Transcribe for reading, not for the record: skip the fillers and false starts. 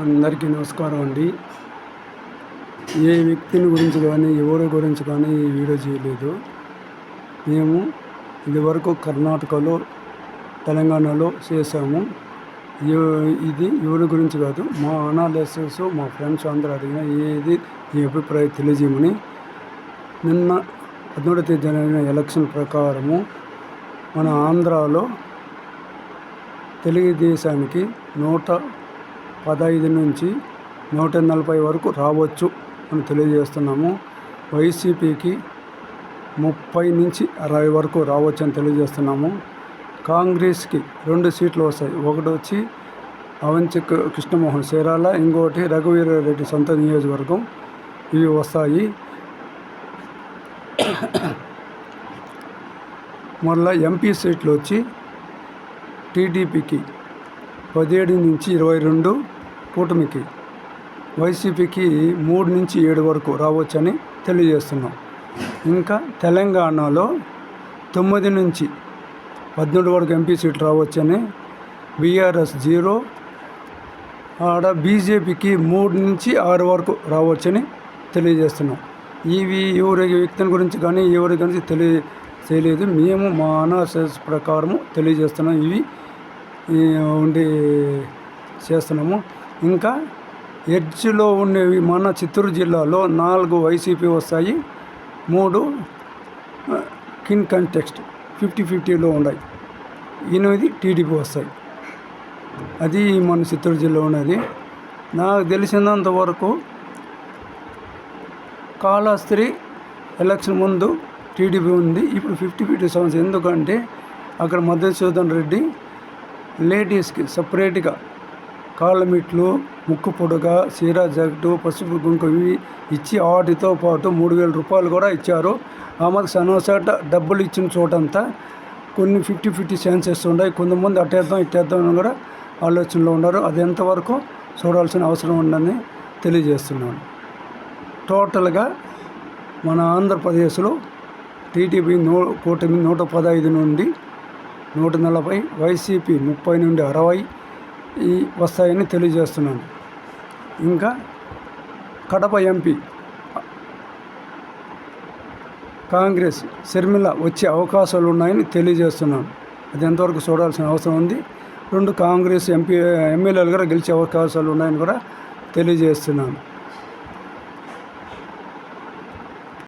అందరికీ నమస్కారం అండి. ఏ వ్యక్తిని గురించి కానీ ఎవరి గురించి కానీ ఈ వీడియో చేయలేదు. మేము ఇదివరకు కర్ణాటకలో తెలంగాణలో చేసాము. ఇది ఎవరి గురించి కాదు, మా అనాలిసిస్ మా ఫ్రెండ్స్ అందరూ అడిగిన ఏది ఈ అభిప్రాయం తెలియజేయమని. నిన్న 17వ తేదీ జరిగిన ఎలక్షన్ ప్రకారము మన ఆంధ్రాలో తెలుగుదేశానికి 115 నుంచి 140 వరకు రావచ్చు అని తెలియజేస్తున్నాము. వైసీపీకి 30 నుంచి 60 వరకు రావచ్చు అని తెలియజేస్తున్నాము. కాంగ్రెస్కి 2 సీట్లు వస్తాయి. ఒకటి వచ్చి అవంతి కృష్ణమోహన్ చీరాల, ఇంకోటి రఘువీరారెడ్డి సొంత నియోజకవర్గం. ఇవి వస్తాయి. మళ్ళీ ఎంపీ సీట్లు వచ్చి టీడీపీకి 17 నుంచి 22, కూటమికి వైసీపీకి 3 నుంచి 7 వరకు రావచ్చని తెలియజేస్తున్నాం. ఇంకా తెలంగాణలో 9 నుంచి 14 వరకు ఎంపీ సీట్లు రావచ్చని, బీఆర్ఎస్ 0, ఆడ బీజేపీకి 3 నుంచి 6 వరకు రావచ్చని తెలియజేస్తున్నాం. ఇవి ఎవరి వ్యక్తిని గురించి కానీ ఎవరి గురించి తెలియలేదు. మేము మా అనాలిసిస్ ప్రకారము తెలియజేస్తున్నాం. ఇవి ఉండి చేస్తున్నాము. ఇంకా ఎడ్జ్లో ఉండేవి మన చిత్తూరు జిల్లాలో 4 వైసీపీ వస్తాయి, 3 కిన్ కంటెక్స్ట్ 50-50లో ఉన్నాయి, 8 టీడీపీ వస్తాయి. అది మన చిత్తూరు జిల్లా ఉన్నది. నాకు తెలిసినంత వరకు కాళహస్తి ఎలక్షన్ ముందు టీడీపీ ఉంది. ఇప్పుడు 50-50 సమస్య. ఎందుకంటే అక్కడ మధుసూదన్ రెడ్డి లేడీస్కి సపరేట్గా కాళ్ళమిట్లు, ముక్కు పొడుగ, చీర జాకెట్టు, పసుపు కుంకుమ ఇవి ఇచ్చి వాటితో పాటు 3,000 రూపాయలు కూడా ఇచ్చారు. ఆమెకు సనోసాట డబ్బులు ఇచ్చిన చోటంతా కొన్ని 50-50 ఛాన్సెస్ ఉన్నాయి. కొంతమంది అట్టేద్దాం ఇట్టేద్దాం అని కూడా ఆలోచనలో ఉన్నారు. అది ఎంతవరకు చూడాల్సిన అవసరం ఉందని తెలియజేస్తున్నాను. టోటల్గా మన ఆంధ్రప్రదేశ్లో టీడీపీ కూటమి 115 నుండి 140, వైసీపీ 30 నుండి 60 వస్తాయని తెలియజేస్తున్నాను. ఇంకా కడప ఎంపీ కాంగ్రెస్ షర్మిల వచ్చే అవకాశాలు ఉన్నాయని తెలియజేస్తున్నాను. అది ఎంతవరకు చూడాల్సిన అవసరం ఉంది. 2 కాంగ్రెస్ ఎమ్మెల్యేలు కూడా గెలిచే అవకాశాలు ఉన్నాయని కూడా తెలియజేస్తున్నాను.